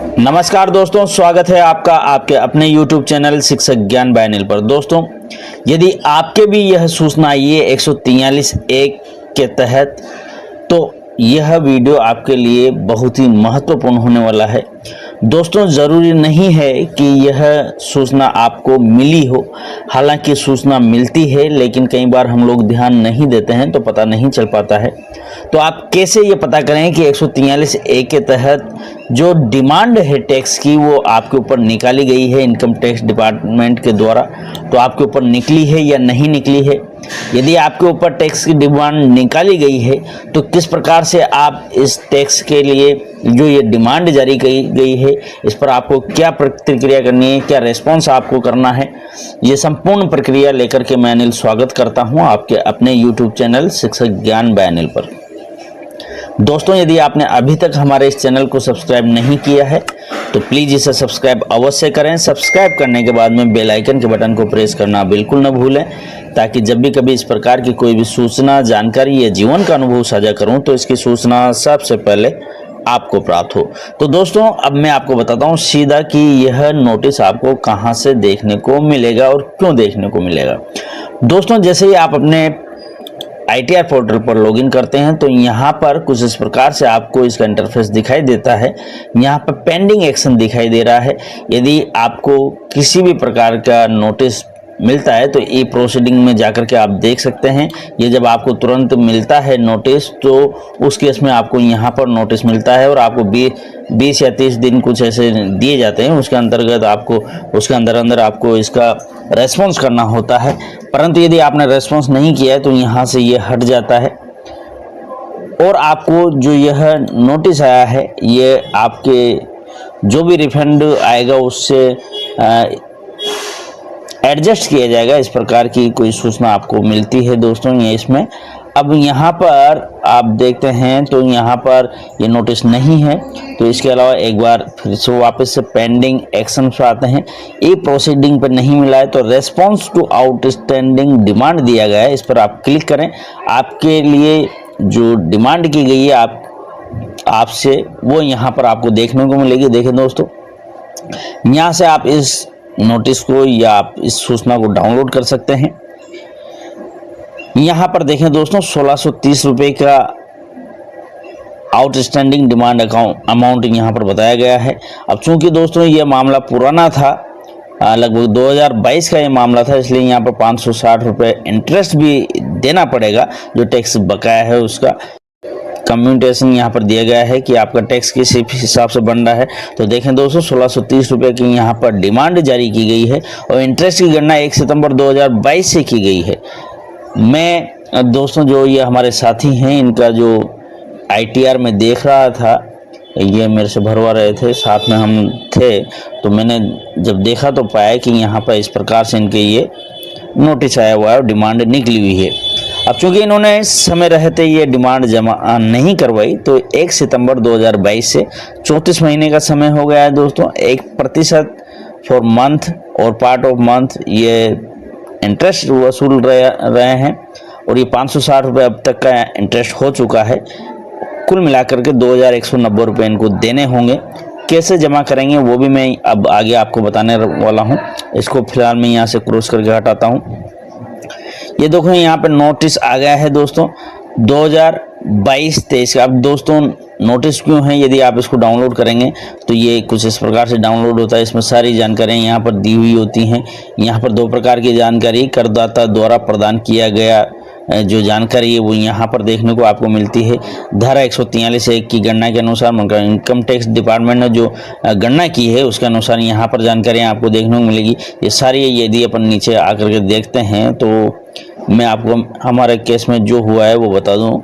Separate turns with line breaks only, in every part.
नमस्कार दोस्तों, स्वागत है आपका आपके अपने YouTube चैनल शिक्षक ज्ञान बाय अनिल पर। दोस्तों, यदि आपके भी यह सूचना आई है 143(1) के तहत, तो यह वीडियो आपके लिए बहुत ही महत्वपूर्ण होने वाला है। दोस्तों, ज़रूरी नहीं है कि यह सूचना आपको मिली हो, हालांकि सूचना मिलती है, लेकिन कई बार हम लोग ध्यान नहीं देते हैं तो पता नहीं चल पाता है। तो आप कैसे ये पता करें कि 143(1) के तहत जो डिमांड है टैक्स की, वो आपके ऊपर निकाली गई है इनकम टैक्स डिपार्टमेंट के द्वारा, तो आपके ऊपर निकली है या नहीं निकली है। यदि आपके ऊपर टैक्स की डिमांड निकाली गई है तो किस प्रकार से आप इस टैक्स के लिए जो ये डिमांड जारी की गई है, इस पर आपको क्या प्रतिक्रिया करनी है, क्या रेस्पॉन्स आपको करना है, ये संपूर्ण प्रक्रिया लेकर के मैं अनिल स्वागत करता हूं आपके अपने YouTube चैनल शिक्षक ज्ञान बाय अनिल पर। दोस्तों, यदि आपने अभी तक हमारे इस चैनल को सब्सक्राइब नहीं किया है तो प्लीज़ इसे सब्सक्राइब अवश्य करें। सब्सक्राइब करने के बाद में बेल आइकन के बटन को प्रेस करना बिल्कुल न भूलें, ताकि जब भी कभी इस प्रकार की कोई भी सूचना, जानकारी या जीवन का अनुभव साझा करूं तो इसकी सूचना सबसे पहले आपको प्राप्त हो। तो दोस्तों, अब मैं आपको बताता हूं सीधा कि यह नोटिस आपको कहां से देखने को मिलेगा और क्यों देखने को मिलेगा। दोस्तों, जैसे ही आप अपने ITR पोर्टल पर लॉगिन करते हैं तो यहाँ पर कुछ इस प्रकार से आपको इसका इंटरफेस दिखाई देता है। यहाँ पर पेंडिंग एक्शन दिखाई दे रहा है। यदि आपको किसी भी प्रकार का नोटिस मिलता है तो ई प्रोसीडिंग में जाकर के आप देख सकते हैं। ये जब आपको तुरंत मिलता है नोटिस, तो उस केस में आपको यहाँ पर नोटिस मिलता है और आपको 20 या 30 दिन कुछ ऐसे दिए जाते हैं। उसके अंतर्गत आपको उसके अंदर आपको इसका रेस्पॉन्स करना होता है। परंतु यदि आपने रेस्पॉन्स नहीं किया है तो यहाँ से ये हट जाता है और आपको जो यह नोटिस आया है, ये आपके जो भी रिफंड आएगा उससे एडजस्ट किया जाएगा। इस प्रकार की कोई सूचना आपको मिलती है दोस्तों। ये इसमें अब यहाँ पर आप देखते हैं तो यहाँ पर ये नोटिस नहीं है। तो इसके अलावा एक बार फिर से वापस से पेंडिंग एक्शन पे आते हैं। ये प्रोसीडिंग पर नहीं मिला है तो रेस्पॉन्स टू आउटस्टैंडिंग डिमांड दिया गया है, इस पर आप क्लिक करें। आपके लिए जो डिमांड की गई है आपसे, वो यहाँ पर आपको देखने को मिलेगी। देखिए दोस्तों, यहाँ से आप इस नोटिस को या आप इस सूचना को डाउनलोड कर सकते हैं। यहाँ पर देखें दोस्तों, 1630 रुपये का आउटस्टैंडिंग डिमांड अमाउंट यहाँ पर बताया गया है। अब चूंकि दोस्तों ये मामला पुराना था, लगभग 2022 का ये मामला था, इसलिए यहाँ पर 560 रुपये इंटरेस्ट भी देना पड़ेगा। जो टैक्स बकाया है उसका कम्यूटेशन यहाँ पर दिया गया है कि आपका टैक्स किस हिसाब से बन रहा है। तो देखें दोस्तों, 1630 रुपये की यहाँ पर डिमांड जारी की गई है और इंटरेस्ट की गणना 1 सितंबर 2022 से की गई है। मैं दोस्तों, जो ये हमारे साथी हैं, इनका जो ITR में देख रहा था, ये मेरे से भरवा रहे थे, साथ में हम थे, तो मैंने जब देखा तो पाया कि यहाँ पर इस प्रकार से इनके ये नोटिस आया हुआ है और डिमांड निकली हुई है। अब चूंकि इन्होंने समय रहते ये डिमांड जमा नहीं करवाई, तो 1 सितंबर 2022 से 34 महीने का समय हो गया है दोस्तों। 1% फॉर मंथ और पार्ट ऑफ मंथ ये इंटरेस्ट वसूल रहे हैं और ये 560 रुपये अब तक का इंटरेस्ट हो चुका है। कुल मिलाकर के 2190 रुपये इनको देने होंगे। कैसे जमा करेंगे वो भी मैं अब आगे आपको बताने वाला हूँ। इसको फिलहाल मैं यहाँ से क्रॉस करके हटाता हूँ। ये देखो, यहाँ पे नोटिस आ गया है दोस्तों 2022-23 का। अब दोस्तों, नोटिस क्यों है, यदि आप इसको डाउनलोड करेंगे तो ये कुछ इस प्रकार से डाउनलोड होता है। इसमें सारी जानकारियाँ यहाँ पर दी हुई होती हैं। यहाँ पर 2 प्रकार की जानकारी करदाता द्वारा प्रदान किया गया जो जानकारी है वो यहाँ पर देखने को आपको मिलती है। धारा 143(1) की गणना के अनुसार इनकम टैक्स डिपार्टमेंट ने जो गणना की है उसके अनुसार यहाँ पर जानकारियाँ आपको देखने को मिलेगी। ये सारी, यदि अपन नीचे आकर के देखते हैं तो मैं आपको हमारे केस में जो हुआ है वो बता दूं।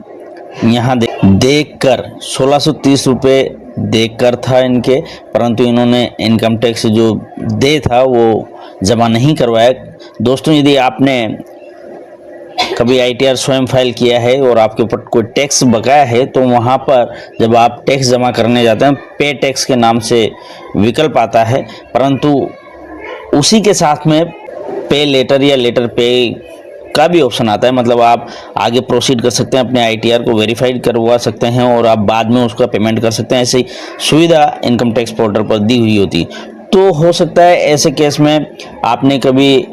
यहाँ देखकर 1630 रुपये देखकर था इनके, परंतु इन्होंने इनकम टैक्स जो दे था वो जमा नहीं करवाया। दोस्तों, यदि आपने कभी ITR स्वयं फाइल किया है और आपके ऊपर कोई टैक्स बकाया है, तो वहाँ पर जब आप टैक्स जमा करने जाते हैं, पे टैक्स के नाम से विकल्प आता है, परंतु उसी के साथ में पे लेटर या लेटर पे का भी ऑप्शन आता है, मतलब आप आगे प्रोसीड कर सकते हैं, अपने आईटीआर को वेरीफाइड करवा सकते हैं और आप बाद में उसका पेमेंट कर सकते हैं। ऐसी सुविधा इनकम टैक्स पोर्टल पर दी हुई होती। तो हो सकता है ऐसे केस में आपने कभी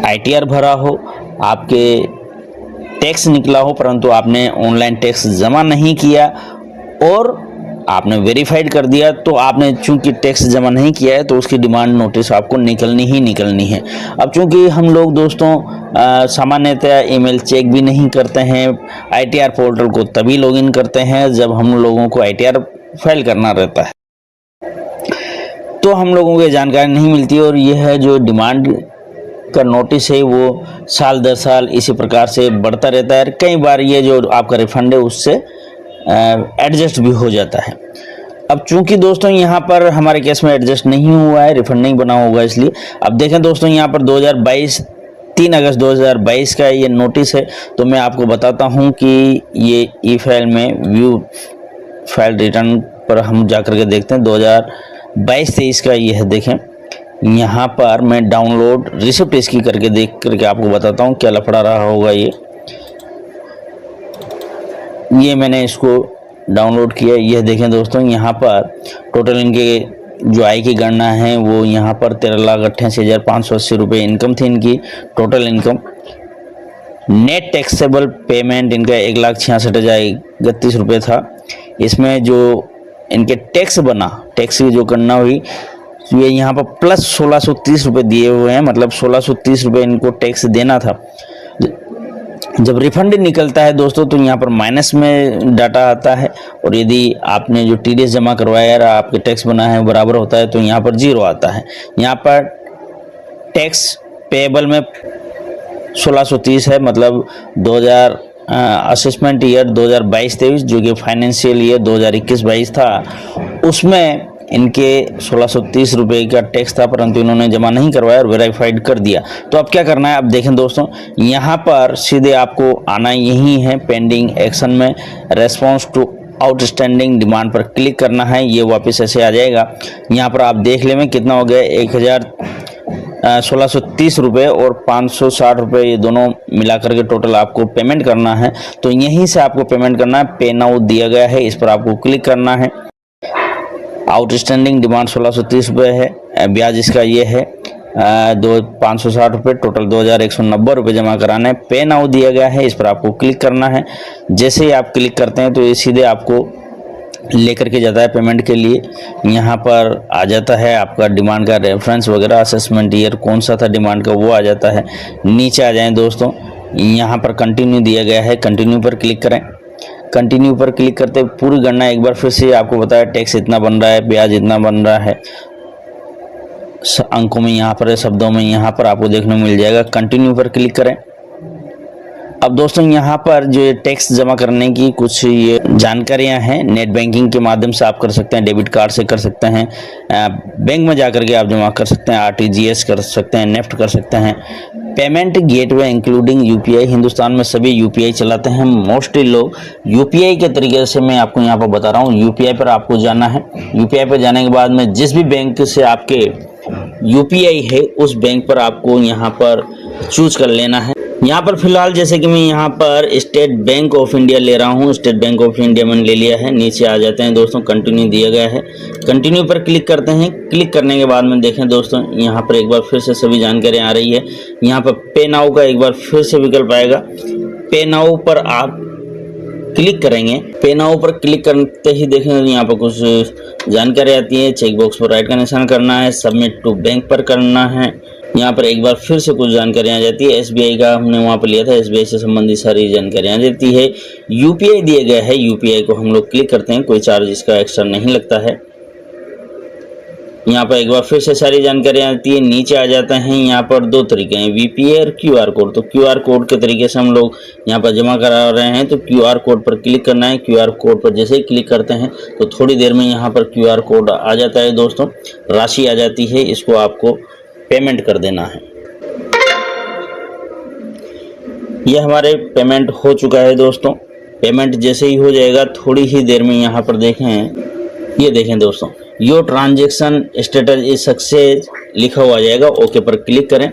आईटीआर भरा हो, आपके टैक्स निकला हो, परंतु आपने ऑनलाइन टैक्स जमा नहीं किया और आपने वेरीफाइड कर दिया, तो आपने चूंकि टैक्स जमा नहीं किया है तो उसकी डिमांड नोटिस आपको निकलनी ही निकलनी है। अब चूंकि हम लोग दोस्तों सामान्यतः ईमेल चेक भी नहीं करते हैं, आईटीआर पोर्टल को तभी लॉगिन करते हैं जब हम लोगों को आईटीआर फाइल करना रहता है, तो हम लोगों को जानकारी नहीं मिलती और यह जो डिमांड का नोटिस है वो साल दर साल इसी प्रकार से बढ़ता रहता है। कई बार ये जो आपका रिफंड है उससे एडजस्ट भी हो जाता है। अब चूंकि दोस्तों यहाँ पर हमारे केस में एडजस्ट नहीं हुआ है, रिफंड नहीं बना होगा, इसलिए अब देखें दोस्तों यहाँ पर 3 अगस्त 2022 का ये नोटिस है। तो मैं आपको बताता हूँ कि ये ई फाइल में व्यू फाइल रिटर्न पर हम जाकर के देखते हैं 2022-23 का ये है। देखें यहाँ पर मैं डाउनलोड रिसिप्ट इसकी करके देख करके आपको बताता हूँ क्या लफड़ा रहा होगा। ये मैंने इसको डाउनलोड किया। यह देखें दोस्तों यहाँ पर टोटल इनके जो आय की गणना है वो यहाँ पर 13,88,580 रुपये इनकम थी इनकी total income. Net taxable payment इनका 1,66,031 रुपये था। इसमें जो इनके टैक्स बना, टैक्स की जो गणना हुई, ये यहाँ पर प्लस 1,630 रुपये दिए हुए हैं, मतलब 1,630 रुपये इनको टैक्स देना था। जब रिफंड निकलता है दोस्तों तो यहाँ पर माइनस में डाटा आता है और यदि आपने जो टीडीएस जमा करवाया है, आपके टैक्स बना है बराबर होता है, तो यहाँ पर 0 आता है। यहाँ पर टैक्स पेएबल में 1,630 है, मतलब 2000 असेसमेंट ईयर 2022-23 जो कि फाइनेंशियल ईयर 2021-22 था, उसमें इनके 1,630 रुपये का टैक्स था, परंतु इन्होंने जमा नहीं करवाया और वेरीफाइड कर दिया। तो अब क्या करना है, अब देखें दोस्तों यहाँ पर सीधे आपको आना यही है पेंडिंग एक्शन में, रेस्पॉन्स टू आउटस्टैंडिंग डिमांड पर क्लिक करना है। ये वापस ऐसे आ जाएगा। यहाँ पर आप देख लें कितना हो गया, 1,630 रुपये और 560 रुपये, ये दोनों मिलाकर के टोटल आपको पेमेंट करना है। तो यहीं से आपको पेमेंट करना है। पे नाउ दिया गया है, इस पर आपको क्लिक करना है। आउटस्टैंडिंग डिमांड 1,630 रुपये है, ब्याज इसका ये है 560 रुपये, टोटल 2,190 रुपये जमा कराना है। पे नाउ दिया गया है, इस पर आपको क्लिक करना है। जैसे ही आप क्लिक करते हैं तो ये सीधे आपको लेकर के जाता है पेमेंट के लिए। यहाँ पर आ जाता है आपका डिमांड का रेफरेंस वगैरह, असेसमेंट ईयर कौन सा था डिमांड का वो आ जाता है। नीचे आ जाएं दोस्तों, यहाँ पर कंटिन्यू दिया गया है, कंटिन्यू पर क्लिक करें। कंटिन्यू पर क्लिक करते पूरी गणना एक बार फिर से आपको बताया, टैक्स इतना बन रहा है, ब्याज इतना बन रहा है, अंकों में यहाँ पर है, शब्दों में यहाँ पर आपको देखने को मिल जाएगा। कंटिन्यू पर क्लिक करें। अब दोस्तों यहाँ पर जो टैक्स जमा करने की कुछ ये जानकारियाँ हैं, नेट बैंकिंग के माध्यम से आप कर सकते हैं, डेबिट कार्ड से कर सकते हैं, बैंक में जाकर के आप जमा कर सकते हैं, आरटीजीएस कर सकते हैं, नेफ्ट कर सकते हैं। Payment gateway including UPI, Hindustan में सभी यूपीआई चलाते हैं मोस्टली लोग। यूपीआई के तरीके से मैं आपको यहाँ पर बता रहा हूँ। यूपीआई पर आपको जाना है। यूपीआई पर जाने के बाद में जिस भी बैंक से आपके यूपीआई है उस बैंक पर आपको यहाँ पर चूज कर लेना है। यहाँ पर फिलहाल जैसे कि मैं यहाँ पर स्टेट बैंक ऑफ इंडिया ले रहा हूँ, स्टेट बैंक ऑफ इंडिया मैंने ले लिया है। नीचे आ जाते हैं दोस्तों, कंटिन्यू दिया गया है, कंटिन्यू पर क्लिक करते हैं। क्लिक करने के बाद में देखें दोस्तों यहाँ पर एक बार फिर से सभी जानकारी आ रही है। यहाँ पर पे नाउ का एक बार फिर से विकल्प आएगा। पे नाउ पर आप क्लिक करेंगे। पे नाउ पर क्लिक करते ही देखें यहाँ पर कुछ जानकारी आती है। चेक बॉक्स पर राइट का निशान करना है, सबमिट टू बैंक पर करना है। यहाँ पर एक बार फिर से कुछ जानकारियाँ आ जाती है। एसबीआई का हमने वहाँ पर लिया था, एसबीआई से संबंधित सारी जानकारियाँ देती है। यूपीआई दिया गया है, यूपीआई को हम लोग क्लिक करते हैं, कोई चार्ज इसका एक्स्ट्रा नहीं लगता है। यहाँ पर एक बार फिर से सारी जानकारियाँ आती है। नीचे आ जाते हैं, यहाँ पर दो तरीके हैं, वीपीआई और क्यूआर कोड। तो क्यूआर कोड के तरीके से हम लोग यहाँ पर जमा करा रहे हैं, तो क्यूआर कोड पर क्लिक करना है। क्यूआर कोड पर जैसे ही क्लिक करते हैं तो थोड़ी देर में यहाँ पर क्यूआर कोड आ जाता है दोस्तों, राशि आ जाती है, इसको आपको पेमेंट कर देना है। यह हमारे पेमेंट हो चुका है दोस्तों। पेमेंट जैसे ही हो जाएगा थोड़ी ही देर में यहाँ पर देखें, ये देखें दोस्तों, your transaction status is success लिखा हुआ आ जाएगा। ओके पर क्लिक करें।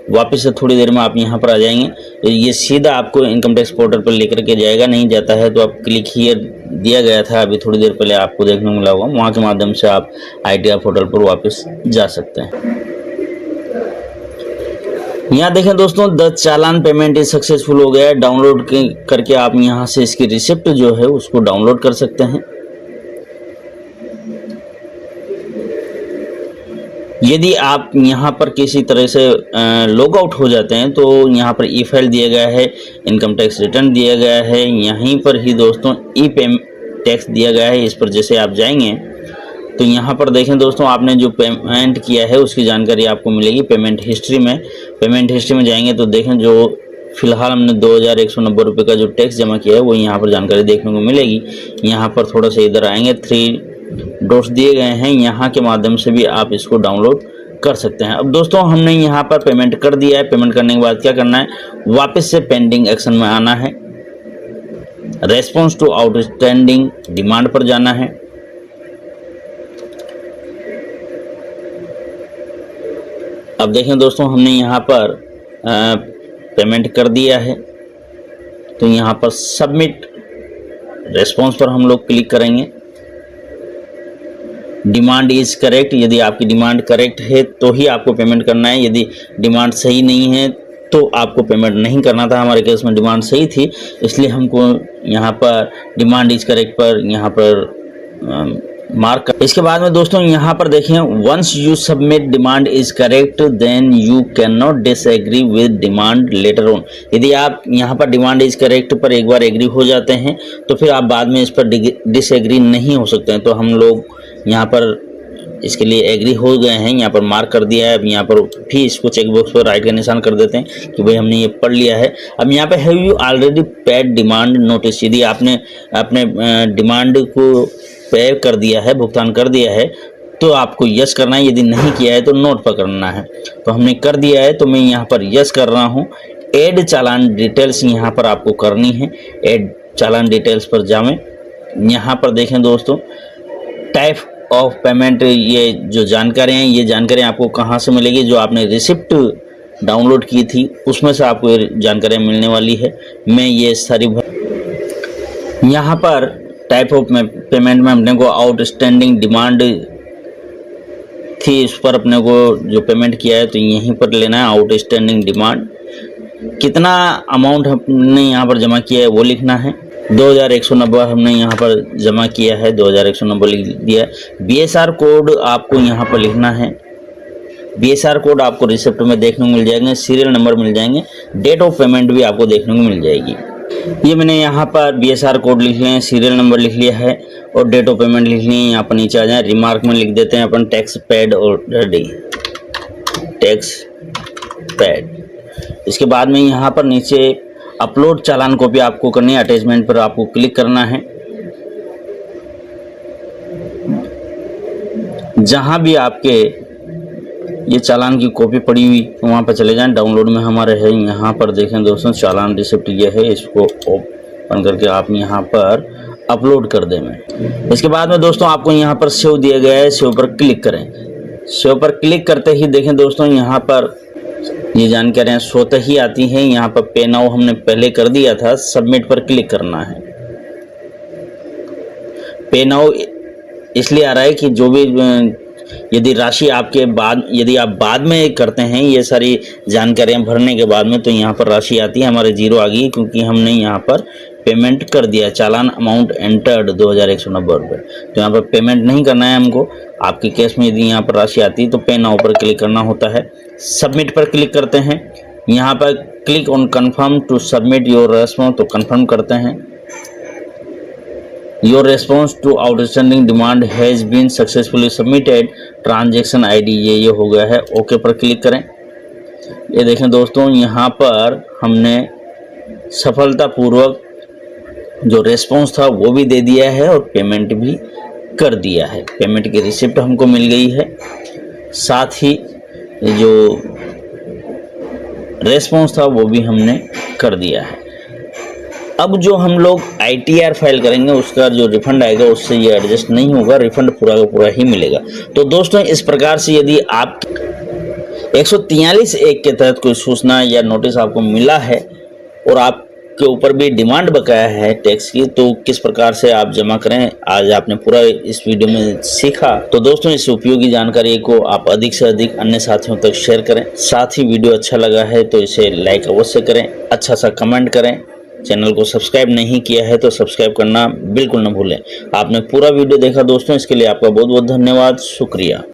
वापस से थोड़ी देर में आप यहाँ पर आ जाएंगे। ये सीधा आपको इनकम टैक्स पोर्टल पर लेकर के जाएगा। नहीं जाता है तो आप क्लिक हियर दिया गया था, अभी थोड़ी देर पहले आपको देखने को मिला होगा, वहाँ के माध्यम से आप ITR पोर्टल पर वापस जा सकते हैं। यहाँ देखें दोस्तों, the challan payment is successful हो गया है। डाउनलोड करके आप यहाँ से इसकी रिसिप्ट जो है उसको डाउनलोड कर सकते हैं। यदि आप यहाँ पर किसी तरह से लॉग आउट हो जाते हैं तो यहाँ पर ई फाइल दिया गया है, इनकम टैक्स रिटर्न दिया गया है, यहीं पर ही दोस्तों ई टैक्स दिया गया है। इस पर जैसे आप जाएंगे तो यहाँ पर देखें दोस्तों, आपने जो पेमेंट किया है उसकी जानकारी आपको मिलेगी पेमेंट हिस्ट्री में। पेमेंट हिस्ट्री में जाएंगे तो देखें जो फिलहाल हमने 2190 रुपये का जो टैक्स जमा किया है वो यहाँ पर जानकारी देखने को मिलेगी। यहाँ पर थोड़ा सा इधर आएंगे, 3 डॉट्स दिए गए हैं, यहाँ के माध्यम से भी आप इसको डाउनलोड कर सकते हैं। अब दोस्तों हमने यहाँ पर पेमेंट कर दिया है। पेमेंट करने के बाद क्या करना है, वापस से पेंडिंग एक्शन में आना है, रेस्पॉन्स टू आउटस्टैंडिंग डिमांड पर जाना है। अब देखें दोस्तों, हमने यहाँ पर पेमेंट कर दिया है तो यहाँ पर सबमिट रेस्पॉन्स पर हम लोग क्लिक करेंगे। डिमांड इज करेक्ट, यदि आपकी डिमांड करेक्ट है तो ही आपको पेमेंट करना है। यदि डिमांड सही नहीं है तो आपको पेमेंट नहीं करना था। हमारे केस में डिमांड सही थी, इसलिए हमको यहाँ पर डिमांड इज करेक्ट पर यहाँ पर मार्क। इसके बाद में दोस्तों यहाँ पर देखें, once you submit demand is correct then you can not disagree with demand letter on. यदि आप यहाँ पर डिमांड इज करेक्ट पर एक बार एग्री हो जाते हैं तो फिर आप बाद में इस पर डिसएग्री नहीं हो सकते हैं। तो हम लोग यहाँ पर इसके लिए एग्री हो गए हैं, यहाँ पर मार्क कर दिया है। अब यहाँ पर भी इसको चेक बॉक्स पर राइट का निशान कर देते हैं कि भाई हमने ये पढ़ लिया है। अब यहाँ पे have you already paid demand notice, यदि आपने अपने डिमांड को पे कर दिया है, भुगतान कर दिया है तो आपको यस करना है, यदि नहीं किया है तो नोट पर करना है। तो हमने कर दिया है तो मैं यहाँ पर यस कर रहा हूँ। ऐड चालान डिटेल्स यहाँ पर आपको करनी है, ऐड चालान डिटेल्स पर जाएं। यहाँ पर देखें दोस्तों, टाइप ऑफ पेमेंट, ये जो जानकारी हैं ये जानकारी आपको कहाँ से मिलेगी, जो आपने रिसिप्ट डाउनलोड की थी उसमें से आपको ये जानकारी मिलने वाली है। मैं ये सारी यहाँ पर टाइप ऑफ पेमेंट में अपने को आउटस्टैंडिंग डिमांड थी, इस पर अपने को जो पेमेंट किया है तो यहीं पर लेना है आउटस्टैंडिंग डिमांड। कितना अमाउंट हमने यहाँ पर जमा किया है वो लिखना है। 2190 हमने यहाँ पर जमा किया है, 2190 लिख दिया है। BSR कोड आपको यहाँ पर लिखना है। BSR कोड आपको रिसिप्ट में देखने को मिल जाएंगे, सीरियल नंबर मिल जाएंगे, डेट ऑफ पेमेंट भी आपको देखने को मिल जाएगी। ये मैंने यहाँ पर BSR कोड लिख लिया है, सीरियल नंबर लिख लिया है और डेट ऑफ पेमेंट लिख ली है। यहाँ पर नीचे आ जाए, रिमार्क में लिख देते हैं अपन tax paid already, tax paid. इसके बाद में यहाँ पर नीचे अपलोड चालान कॉपी आपको करनी है, अटैचमेंट पर आपको क्लिक करना है। जहाँ भी आपके ये चालान की कॉपी पड़ी हुई वहाँ पर चले जाएं, डाउनलोड में हमारे है। यहाँ पर देखें दोस्तों, चालान रिसिप्ट ये है, इसको ओपन करके आप यहाँ पर अपलोड कर दें। इसके बाद में दोस्तों आपको यहाँ पर सेव दिया गया है, सेव पर क्लिक करें। सेव पर क्लिक करते ही देखें दोस्तों, यहाँ पर ये जानकारियाँ स्वतः ही आती हैं। यहाँ पर पे नाउ हमने पहले कर दिया था, सबमिट पर क्लिक करना है। पे नाउ इसलिए आ रहा है कि जो भी यदि राशि आपके बाद, यदि आप बाद में करते हैं ये सारी जानकारियां भरने के बाद में, तो यहाँ पर राशि आती है, हमारे जीरो आ गई क्योंकि हमने यहाँ पर पेमेंट कर दिया। चालान अमाउंट एंटर्ड 2190 रुपये। तो यहाँ पर पेमेंट नहीं करना है हमको। आपके केस में यदि यहाँ पर राशि आती है तो पे नाउ पर क्लिक करना होता है। सबमिट पर क्लिक करते हैं। यहाँ पर click on confirm to submit your response, तो कन्फर्म करते हैं। Your response to outstanding demand has been successfully submitted, transaction ID ये हो गया है। ओके पर क्लिक करें। ये देखें दोस्तों, यहाँ पर हमने सफलतापूर्वक जो रेस्पॉन्स था वो भी दे दिया है और पेमेंट भी कर दिया है। पेमेंट की रिसिप्ट हमको मिल गई है, साथ ही जो रेस्पॉन्स था वो भी हमने कर दिया है। अब जो हम लोग ITR फाइल करेंगे उसका जो रिफंड आएगा उससे ये एडजस्ट नहीं होगा, रिफंड पूरा का पूरा ही मिलेगा। तो दोस्तों इस प्रकार से यदि आप 143 एक के तहत कोई सूचना या नोटिस आपको मिला है और आपके ऊपर भी डिमांड बकाया है टैक्स की, तो किस प्रकार से आप जमा करें, आज आपने पूरा इस वीडियो में सीखा। तो दोस्तों, इस उपयोगी जानकारी को आप अधिक से अधिक अन्य साथियों तक शेयर करें। साथ ही वीडियो अच्छा लगा है तो इसे लाइक अवश्य करें, अच्छा सा कमेंट करें। चैनल को सब्सक्राइब नहीं किया है तो सब्सक्राइब करना बिल्कुल न भूलें। आपने पूरा वीडियो देखा दोस्तों, इसके लिए आपका बहुत बहुत धन्यवाद, शुक्रिया।